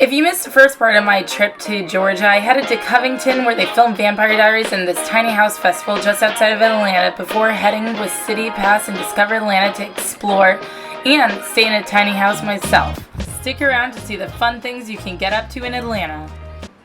If you missed the first part of my trip to Georgia, I headed to Covington where they filmed Vampire Diaries in this tiny house festival just outside of Atlanta before heading with CityPASS and Discover Atlanta to explore and stay in a tiny house myself. Stick around to see the fun things you can get up to in Atlanta.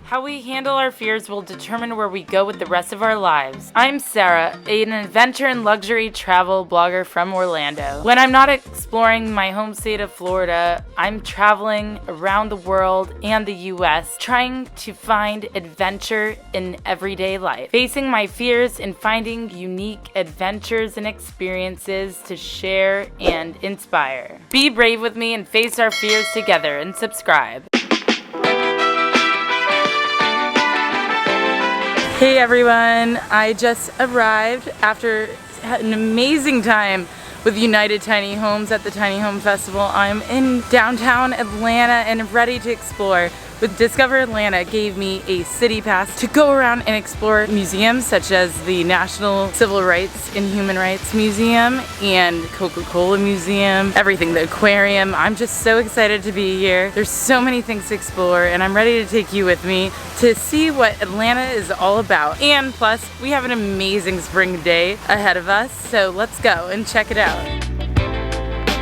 How we handle our fears will determine where we go with the rest of our lives. I'm Sarah, an adventure and luxury travel blogger from Orlando. When I'm not exploring my home state of Florida, I'm traveling around the world and the US, trying to find adventure in everyday life, facing my fears and finding unique adventures and experiences to share and inspire. Be brave with me and face our fears together, and subscribe. Hey everyone, I just arrived after an amazing time with United Tiny Homes at the Tiny Home Festival. I'm in downtown Atlanta and ready to explore. With Discover Atlanta gave me a CityPASS to go around and explore museums such as the National Civil Rights and Human Rights Museum and Coca Cola Museum, everything, the aquarium. I'm just so excited to be here. There's so many things to explore and I'm ready to take you with me to see what Atlanta is all about. And plus, we have an amazing spring day ahead of us, so let's go and check it out.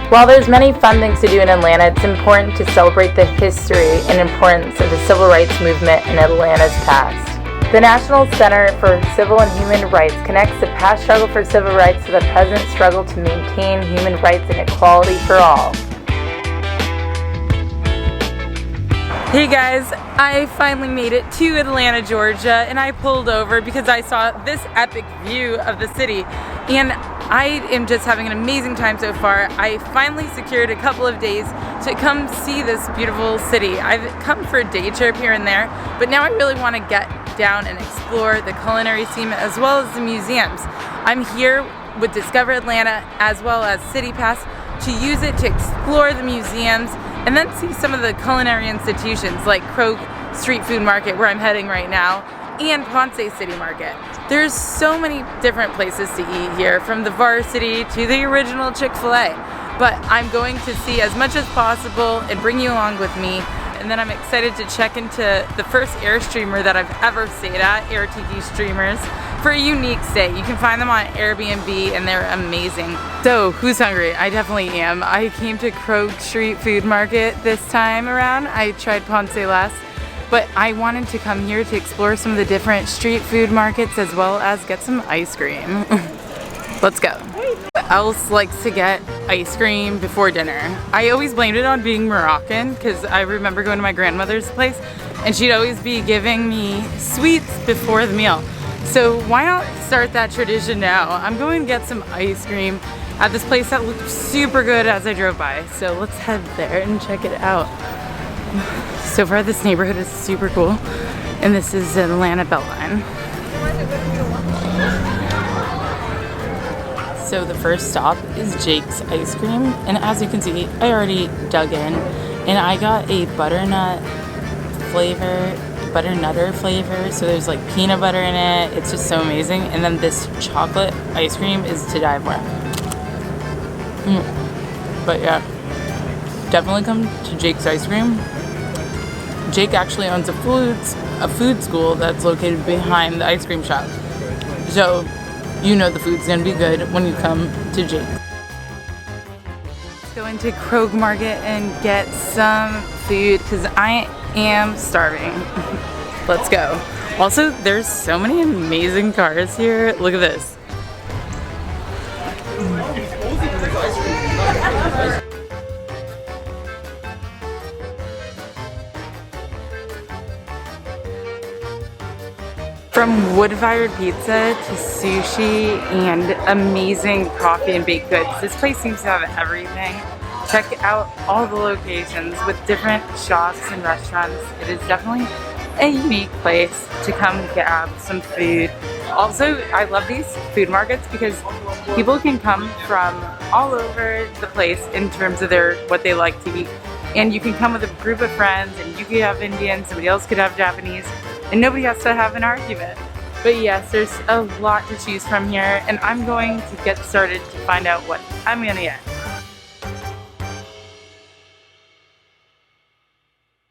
While there's many fun things to do in Atlanta, it's important to celebrate the history and importance of the civil rights movement in Atlanta's past. The National Center for Civil and Human Rights connects the past struggle for civil rights to the present struggle to maintain human rights and equality for all. Hey guys, I finally made it to Atlanta, Georgia, and I pulled over because I saw this epic view of the city, and I am just having an amazing time so far. I finally secured a couple of days to come see this beautiful city. I've come for a day trip here and there, but now I really want to get down and explore the culinary scene as well as the museums. I'm here with Discover Atlanta as well as CityPASS to use it to explore the museums and then see some of the culinary institutions like Krog Street Food Market, where I'm heading right now, and Ponce City Market. There's so many different places to eat here, from the Varsity to the original Chick-fil-A. But I'm going to see as much as possible and bring you along with me. And then I'm excited to check into the first Airstreamer that I've ever stayed at, AirTiki Streamers, for a unique stay. You can find them on Airbnb and they're amazing. So, who's hungry? I definitely am. I came to Krog Street Food Market this time around. I tried Ponce last, but I wanted to come here to explore some of the different street food markets as well as get some ice cream. Let's go. Who else likes to get ice cream before dinner? I always blamed it on being Moroccan because I remember going to my grandmother's place and she'd always be giving me sweets before the meal. So why not start that tradition now? I'm going to get some ice cream at this place that looked super good as I drove by. So let's head there and check it out. So far this neighborhood is super cool, and this is Atlanta Beltline. So the first stop is Jake's Ice Cream, and as you can see, I already dug in, and I got a butternutter flavor, so there's like peanut butter in it. It's just so amazing. And then this chocolate ice cream is to die for. But yeah, definitely come to Jake's Ice Cream. Jake actually owns a food school that's located behind the ice cream shop. So you know the food's gonna be good when you come to Jake. Let's go into Krog Market and get some food because I am starving. Let's go. Also, there's so many amazing cars here. Look at this. From wood-fired pizza to sushi and amazing coffee and baked goods, this place seems to have everything. Check out all the locations with different shops and restaurants. It is definitely a unique place to come grab some food. Also, I love these food markets because people can come from all over the place in terms of what they like to eat. And you can come with a group of friends, and you could have Indian, somebody else could have Japanese, and nobody has to have an argument. But yes, there's a lot to choose from here, and I'm going to get started to find out what I'm gonna get.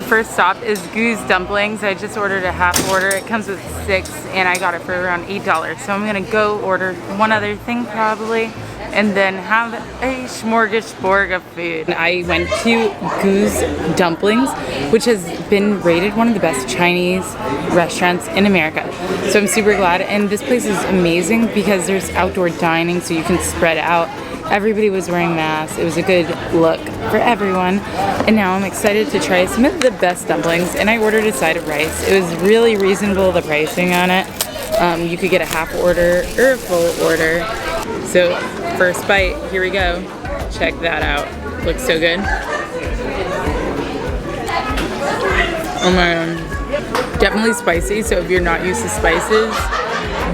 first stop is Goose Dumplings. I just ordered a half order. It comes with 6 and I got it for around $8. So I'm gonna go order one other thing probably and then have a smorgasbord of food. I went to Goose Dumplings, which has been rated one of the best Chinese restaurants in America. So I'm super glad, and this place is amazing because there's outdoor dining so you can spread out. Everybody was wearing masks. It was a good look for everyone. And now I'm excited to try some of the best dumplings, and I ordered a side of rice. It was really reasonable, the pricing on it. You could get a half order or a full order. So first bite, here we go. Check that out. Looks so good. Oh my god. Definitely spicy, so if you're not used to spices,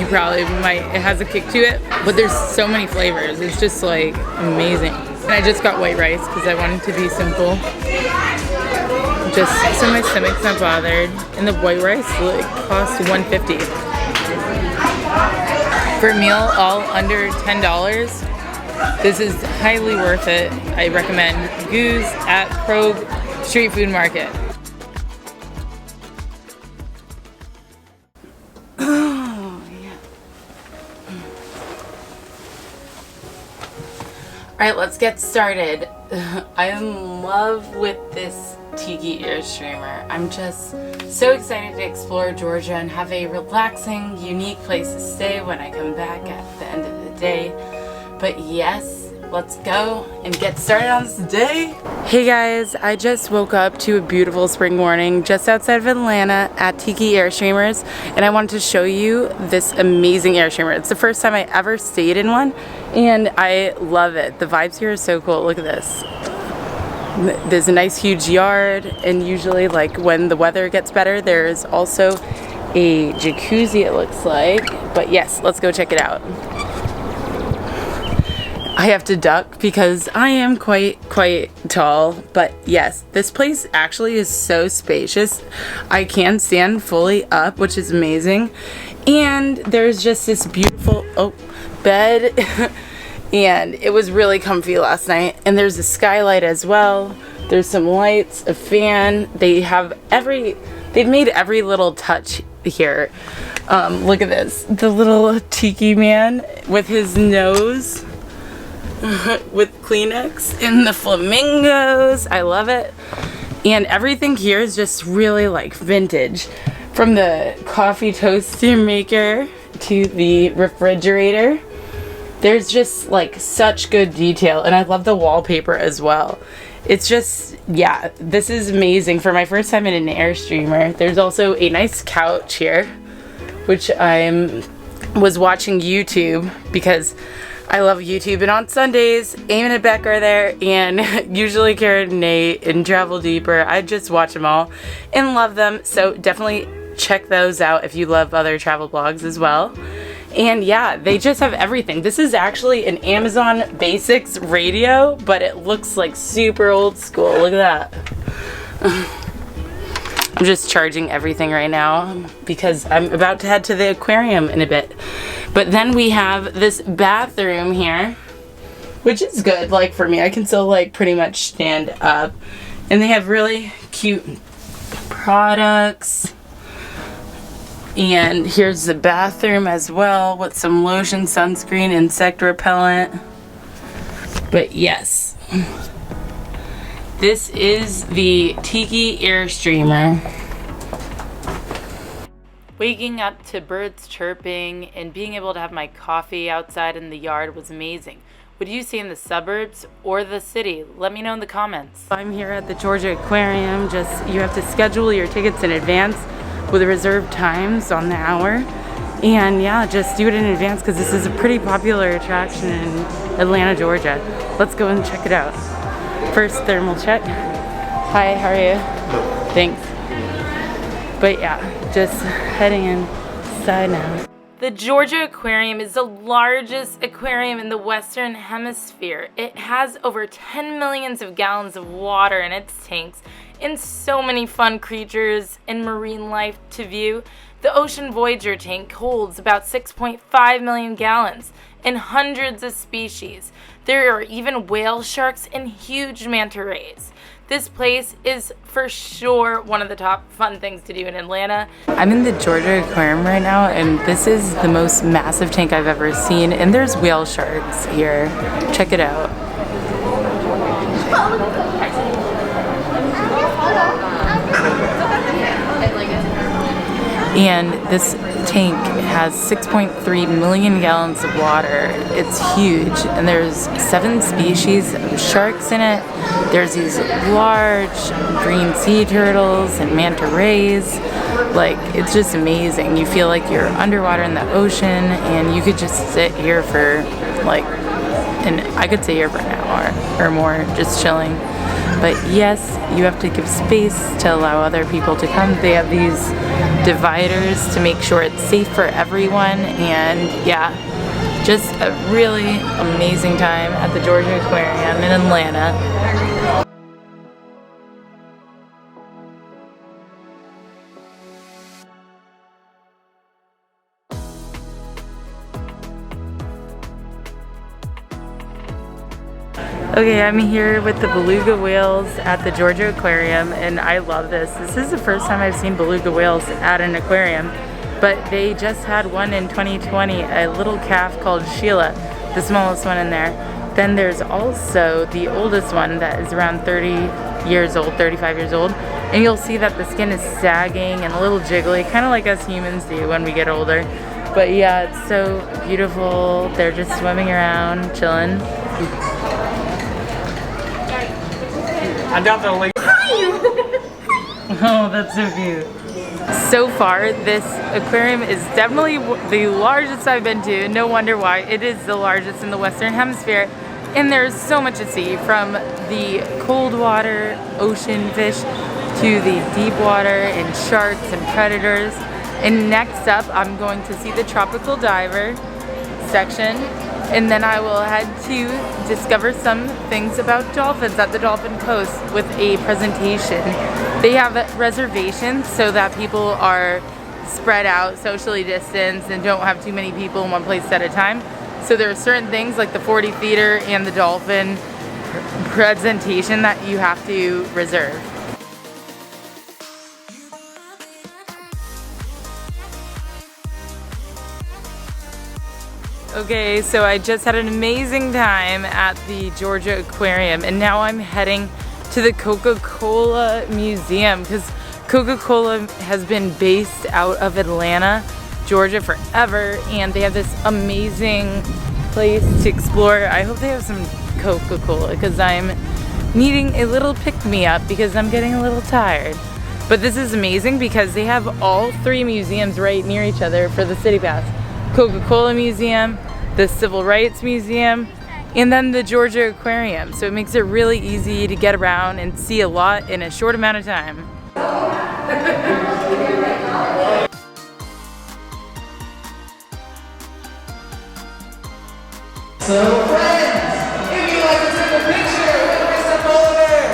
you probably might, it has a kick to it, but there's so many flavors. It's just like amazing. And I just got white rice because I wanted to be simple. Just so my stomach's not bothered. And the white rice cost $1.50. For a meal all under $10, this is highly worth it. I recommend Goose at Krog Street Food Market. Alright, let's get started. I'm in love with this Tiki Airstreamer. I'm just so excited to explore Georgia and have a relaxing, unique place to stay when I come back at the end of the day. But yes, let's go and get started on this day. Hey guys, I just woke up to a beautiful spring morning just outside of Atlanta at Tiki Airstreamers, and I wanted to show you this amazing Airstreamer. It's the first time I ever stayed in one, and I love it. The vibes here are so cool. Look at this. There's a nice huge yard, and usually like when the weather gets better, there's also a jacuzzi, it looks like. But yes, let's go check it out. I have to duck because I am quite tall, but yes, this place actually is so spacious. I can stand fully up, which is amazing. And there's just this beautiful bed and it was really comfy last night. And there's a skylight as well. There's some lights, a fan. They've made every little touch here. Look at this, the little tiki man with his nose with Kleenex and the flamingos. I love it. And everything here is just really like vintage, from the coffee toaster maker to the refrigerator. There's just like such good detail, and I love the wallpaper as well. It's just, yeah, this is amazing for my first time in an Airstreamer. There's also a nice couch here, which I was watching YouTube because I love YouTube, and on Sundays, Eamon and Beck are there, and usually Karen and Nate and Travel Deeper. I just watch them all and love them, so definitely check those out if you love other travel blogs as well. And yeah, they just have everything. This is actually an Amazon Basics radio, but it looks like super old school. Look at that. I'm just charging everything right now because I'm about to head to the aquarium in a bit. But then we have this bathroom here, which is good, like for me. I can still like pretty much stand up. And they have really cute products. And here's the bathroom as well with some lotion, sunscreen, insect repellent. But yes, this is the Tiki Airstreamer. Waking up to birds chirping and being able to have my coffee outside in the yard was amazing. Would you stay in the suburbs or the city? Let me know in the comments. I'm here at the Georgia Aquarium. You have to schedule your tickets in advance with reserved times on the hour. And yeah, just do it in advance because this is a pretty popular attraction in Atlanta, Georgia. Let's go and check it out. First, thermal check. Hi, how are you? Thanks. But yeah, just heading inside now. The Georgia Aquarium is the largest aquarium in the Western Hemisphere. It has over 10 million gallons of water in its tanks and so many fun creatures and marine life to view. The Ocean Voyager tank holds about 6.5 million gallons and hundreds of species. There are even whale sharks and huge manta rays. This place is for sure one of the top fun things to do in Atlanta. I'm in the Georgia Aquarium right now, and this is the most massive tank I've ever seen, and there's whale sharks here. Check it out. And this tank has 6.3 million gallons of water. It's huge, and there's 7 species of sharks in it. There's these large green sea turtles and manta rays. Like, it's just amazing. You feel like you're underwater in the ocean, and you could just sit here for like, and I could sit here for an hour or more just chilling. But yes, you have to give space to allow other people to come. They have these dividers to make sure it's safe for everyone, and yeah, just a really amazing time at the Georgia Aquarium in Atlanta. Okay, I'm here with the beluga whales at the Georgia Aquarium, and I love this. This is the first time I've seen beluga whales at an aquarium, but they just had one in 2020, a little calf called Sheila, the smallest one in there. Then there's also the oldest one that is around 30 years old, 35 years old, and you'll see that the skin is sagging and a little jiggly, kind of like us humans do when we get older. But yeah, it's so beautiful. They're just swimming around, chilling. I doubt they'll leave. Oh, that's so cute. So far, this aquarium is definitely the largest I've been to. No wonder why. It is the largest in the Western Hemisphere. And there's so much to see, from the cold water ocean fish to the deep water and sharks and predators. And next up, I'm going to see the tropical diver section. And then I will head to discover some things about dolphins at the Dolphin Coast with a presentation. They have reservations so that people are spread out, socially distanced, and don't have too many people in one place at a time. So there are certain things like the 40 feeder and the dolphin presentation that you have to reserve. Okay, so I just had an amazing time at the Georgia Aquarium, and now I'm heading to the Coca-Cola Museum, because Coca-Cola has been based out of Atlanta, Georgia forever, and they have this amazing place to explore. I hope they have some Coca-Cola, because I'm needing a little pick-me-up because I'm getting a little tired. But this is amazing because they have all 3 museums right near each other for the CityPASS. Coca-Cola Museum, the Civil Rights Museum, and then the Georgia Aquarium. So it makes it really easy to get around and see a lot in a short amount of time. So friends, if you'd like to take a picture with Mr. Polar Bear,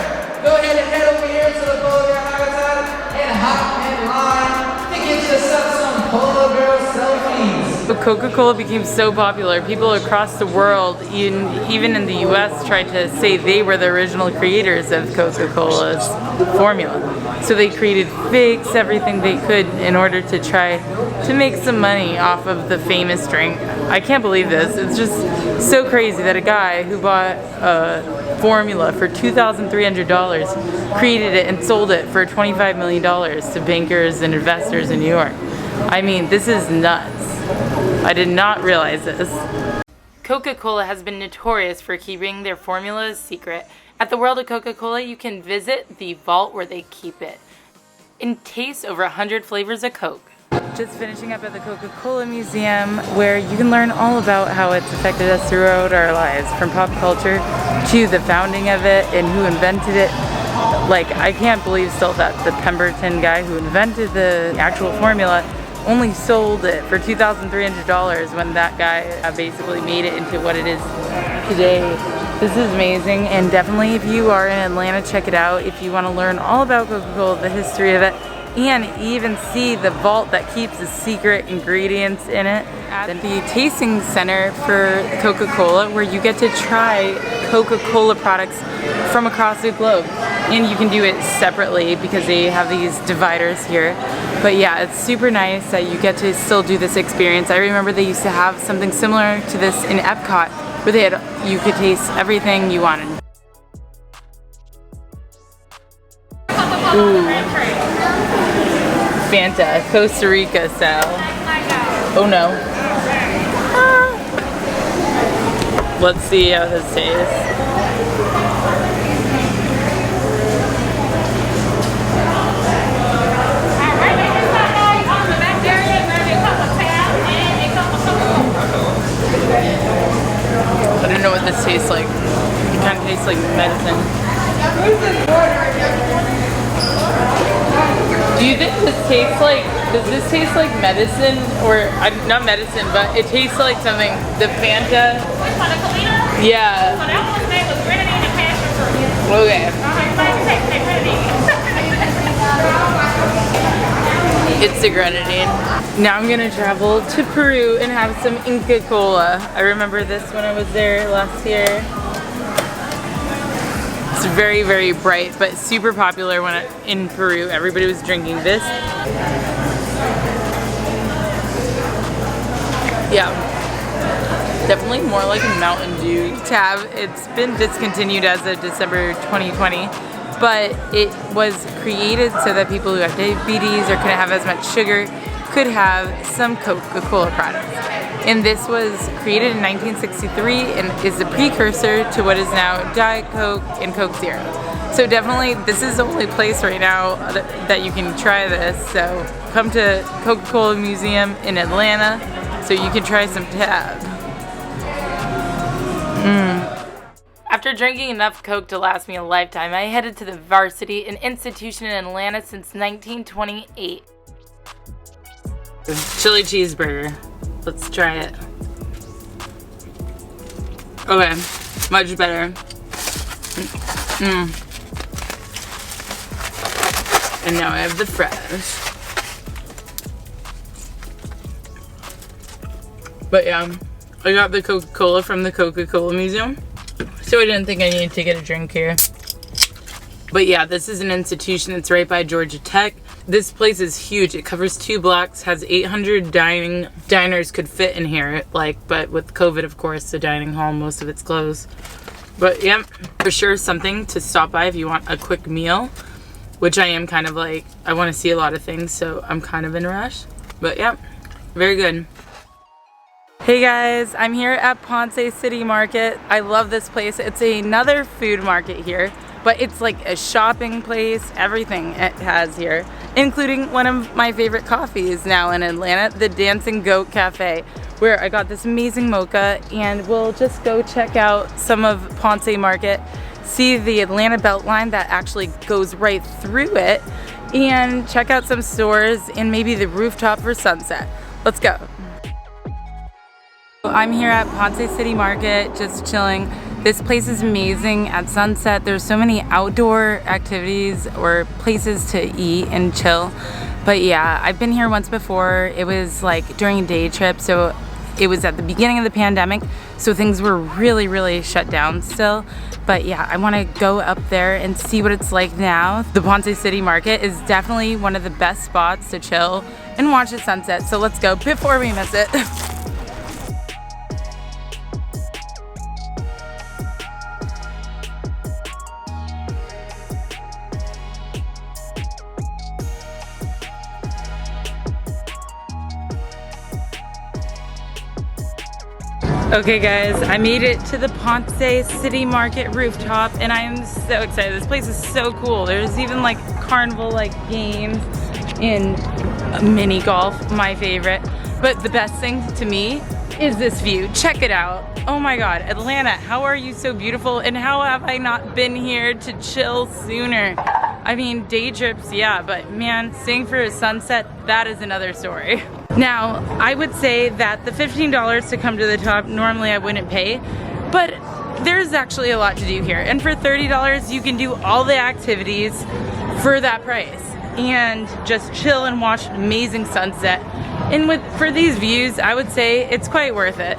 go ahead and head over here to the Polar Bear habitat and hop in line to get yourself some Polar Bear selfies. Coca-Cola became so popular, people across the world, even in the US, tried to say they were the original creators of Coca-Cola's formula. So they created fakes, everything they could, in order to try to make some money off of the famous drink. I can't believe this. It's just so crazy that a guy who bought a formula for $2,300 created it and sold it for $25 million to bankers and investors in New York. I mean, this is nuts. I did not realize this. Coca-Cola has been notorious for keeping their formulas secret. At the World of Coca Cola, you can visit the vault where they keep it and taste over 100 flavors of Coke. Just finishing up at the Coca-Cola Museum, where you can learn all about how it's affected us throughout our lives, from pop culture to the founding of it and who invented it. Like, I can't believe still that the Pemberton guy who invented the actual formula only sold it for $2,300 when that guy basically made it into what it is today. This is amazing, and definitely if you are in Atlanta, check it out if you want to learn all about Coca-Cola, the history of it, and even see the vault that keeps the secret ingredients in it. At the tasting center for Coca-Cola, where you get to try Coca-Cola products from across the globe. and you can do it separately because they have these dividers here. But yeah, it's super nice that you get to still do this experience. I remember they used to have something similar to this in Epcot where they had, you could taste everything you wanted. Ooh. Fanta, Costa Rica style. Oh no. Let's see how this tastes. I don't know what this tastes like. It kind of tastes like medicine. Do you think this tastes like, does this taste like medicine? Or, not medicine, but it tastes like something, the Fanta? Yeah. So that one's name was grenadine and passion fruit. Okay. It's the grenadine. Now I'm gonna travel to Peru and have some Inca Cola. I remember this when I was there last year. It's very, very bright, but super popular when in Peru. Everybody was drinking this. Yeah, definitely more like a Mountain Dew tab. It's been discontinued as of December 2020, but it was created so that people who have diabetes or couldn't have as much sugar could have some Coca Cola products. And this was created in 1963 and is the precursor to what is now Diet Coke and Coke Zero. So definitely this is the only place right now that you can try this. So come to Coca-Cola Museum in Atlanta so you can try some tab. After drinking enough Coke to last me a lifetime, I headed to the Varsity, an institution in Atlanta since 1928. Chili cheeseburger. Let's try it. Okay, much better. And now I have the fries. But yeah, I got the Coca-Cola from the Coca-Cola Museum, so I didn't think I needed to get a drink here. But yeah, this is an institution. It's right by Georgia Tech. This place is huge. It covers 2 blocks, has 800 diners could fit in here, but with COVID, of course, the dining hall, most of it's closed. But yeah, for sure something to stop by if you want a quick meal, which I am kind of like, I want to see a lot of things, so I'm kind of in a rush. But yeah, very good. Hey guys, I'm here at Ponce City Market. I love this place. It's another food market here, but it's like a shopping place, everything it has here, including one of my favorite coffees now in Atlanta, the Dancing Goat Cafe, where I got this amazing mocha, and we'll just go check out some of Ponce Market, see the Atlanta Beltline that actually goes right through it, and check out some stores and maybe the rooftop for sunset. Let's go. I'm here at Ponce City Market, just chilling. This place is amazing at sunset. There's so many outdoor activities or places to eat and chill. But yeah, I've been here once before. It was like during a day trip, so it was at the beginning of the pandemic, so things were really, really shut down still. But yeah, I want to go up there and see what it's like now. The Ponce City Market is definitely one of the best spots to chill and watch the sunset, so let's go before we miss it. Okay guys, I made it to the Ponce City Market rooftop and I am so excited. This place is so cool. There's even like carnival-like games in mini golf, my favorite. But the best thing to me is this view. Check it out. Oh my God, Atlanta, how are you so beautiful, and how have I not been here to chill sooner? I mean, day trips, yeah, but man, staying for a sunset, that is another story. Now, I would say that the $15 to come to the top, normally I wouldn't pay, but there's actually a lot to do here. And for $30, you can do all the activities for that price and just chill and watch an amazing sunset. And for these views, I would say it's quite worth it.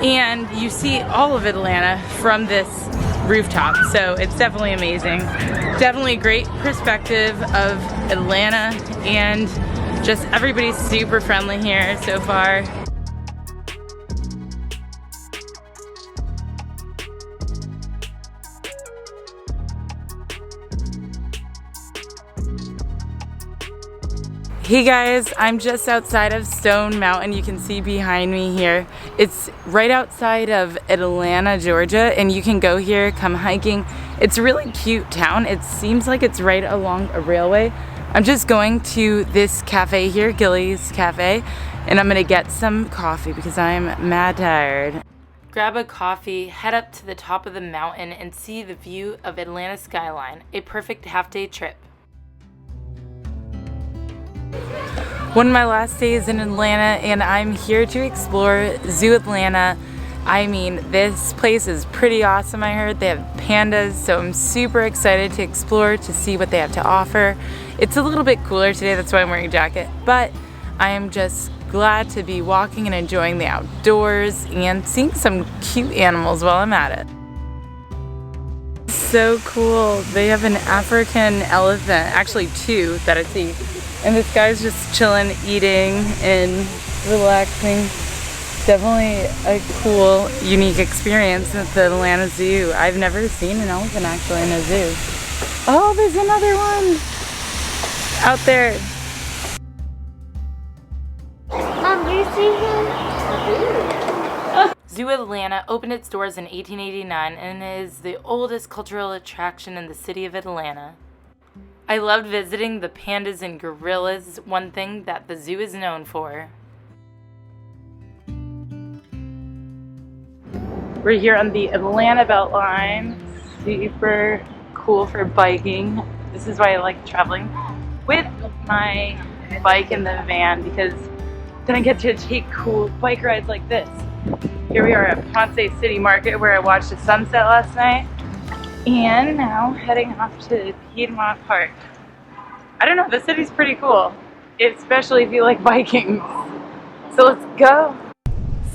And you see all of Atlanta from this rooftop, so it's definitely amazing. Definitely a great perspective of Atlanta, and just everybody's super friendly here so far. Hey guys, I'm just outside of Stone Mountain. You can see behind me here. It's right outside of Atlanta, Georgia, and you can go here, come hiking. It's a really cute town. It seems like it's right along a railway. I'm just going to this cafe here, Gilly's Cafe, and I'm gonna get some coffee because I'm mad tired. Grab a coffee, head up to the top of the mountain, and see the view of Atlanta skyline. A perfect half-day trip. One of my last days in Atlanta, and I'm here to explore Zoo Atlanta. I mean, this place is pretty awesome. I heard they have pandas, so I'm super excited to explore, to see what they have to offer. It's a little bit cooler today, that's why I'm wearing a jacket, but I am just glad to be walking and enjoying the outdoors and seeing some cute animals while I'm at it. So cool. They have an African elephant, actually two that I see. And this guy's just chilling, eating, and relaxing. Definitely a cool, unique experience at the Atlanta Zoo. I've never seen an elephant actually in a zoo. Oh, there's another one out there. Mom, do you see him? Zoo Atlanta opened its doors in 1889 and is the oldest cultural attraction in the city of Atlanta. I loved visiting the pandas and gorillas, one thing that the zoo is known for. We're here on the Atlanta Beltline. Super cool for biking. This is why I like traveling with my bike in the van, because then I get to take cool bike rides like this. Here we are at Ponce City Market, where I watched the sunset last night. And now heading off to Piedmont Park. I don't know, the city's pretty cool, especially if you like biking. So let's go.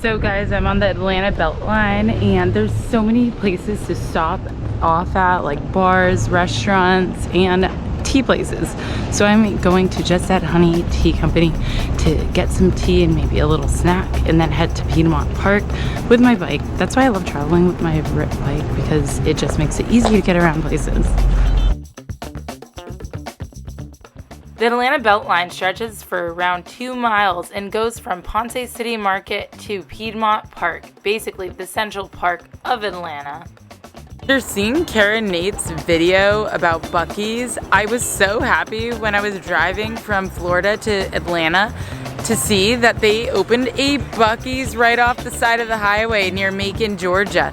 So guys, I'm on the Atlanta Beltline, and there's so many places to stop off at, like bars, restaurants, and tea places. So I'm going to Just That Honey Tea Company to get some tea and maybe a little snack, and then head to Piedmont Park with my bike. That's why I love traveling with my bike, because it just makes it easy to get around places. The Atlanta Beltline stretches for around 2 miles and goes from Ponce City Market to Piedmont Park, basically the central park of Atlanta. After seeing Karen Nate's video about Buc-ee's, I was so happy when I was driving from Florida to Atlanta to see that they opened a Buc-ee's right off the side of the highway near Macon, Georgia.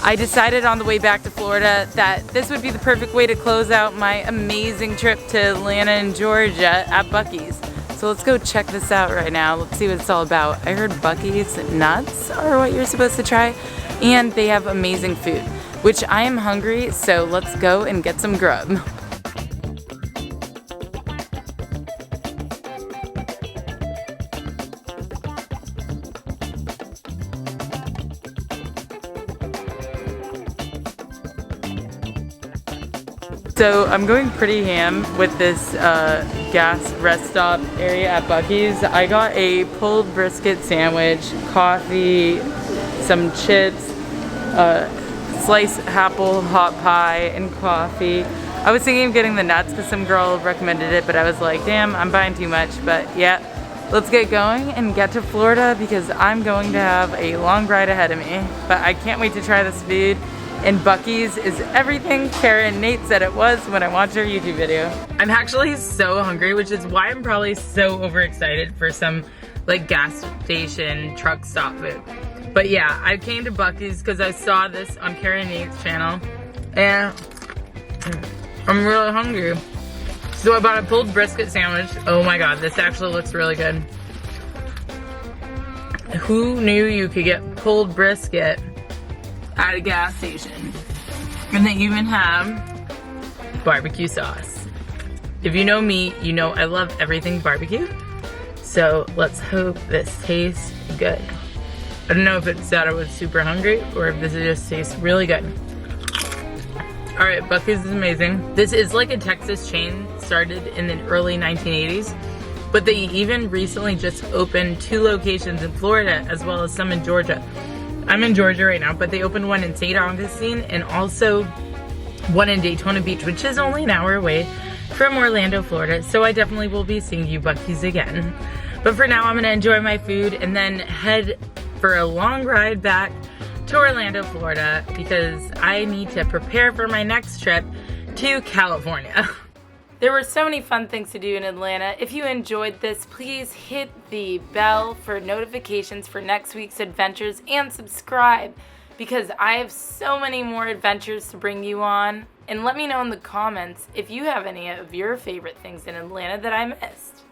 I decided on the way back to Florida that this would be the perfect way to close out my amazing trip to Atlanta and Georgia at Buc-ee's. So let's go check this out right now. Let's see what it's all about. I heard Buc-ee's nuts are what you're supposed to try, and they have amazing food, which I am hungry, so let's go and get some grub. So I'm going pretty ham with this gas rest stop area at Buc-ee's. I got a pulled brisket sandwich, coffee, some chips, sliced apple hot pie, and coffee. I was thinking of getting the nuts because some girl recommended it, but I was like, damn, I'm buying too much. But yeah, let's get going and get to Florida, because I'm going to have a long ride ahead of me. But I can't wait to try this food. And Buc-ee's is everything Karen Nate said it was when I watched her YouTube video. I'm actually so hungry, which is why I'm probably so overexcited for some like gas station truck stop food. But yeah, I came to Buc-ee's because I saw this on Karen Nate's channel, and I'm really hungry. So I bought a pulled brisket sandwich. Oh my god, this actually looks really good. Who knew you could get pulled brisket at a gas station? And they even have barbecue sauce. If you know me, you know I love everything barbecue. So let's hope this tastes good. I don't know if it's that I was super hungry or if this just tastes really good. All right, Buc-ee's is amazing. This is like a Texas chain, started in the early 1980s, but they even recently just opened 2 locations in Florida as well as some in Georgia. I'm in Georgia right now, but they opened one in St. Augustine and also one in Daytona Beach, which is only an hour away from Orlando, Florida. So I definitely will be seeing you Buc-ee's again. But for now, I'm gonna enjoy my food and then head for a long ride back to Orlando, Florida, because I need to prepare for my next trip to California. There were so many fun things to do in Atlanta. If you enjoyed this, please hit the bell for notifications for next week's adventures and subscribe, because I have so many more adventures to bring you on. And let me know in the comments if you have any of your favorite things in Atlanta that I missed.